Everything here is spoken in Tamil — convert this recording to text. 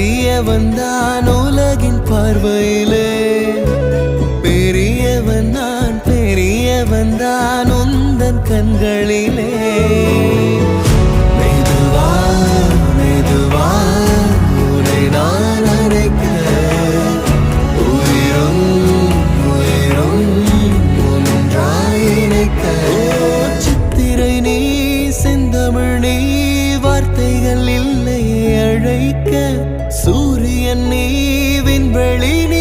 சிறியவன் தான் உலகின் பார்வையிலே, பெரியவன் நான் பெரியவன் தான் உந்தன் கண்களிலே. மெதுவா மெதுவா உன்னை நான் அழைக்க, உயிரும் உயிரும் ஒன்றாய் இணைக்க. சித்திரை நீ செந்தமிழ் நீ, வார்த்தைகள் இல்லை அழைக்க. சூரியன் நீ விண்வெளி நீ,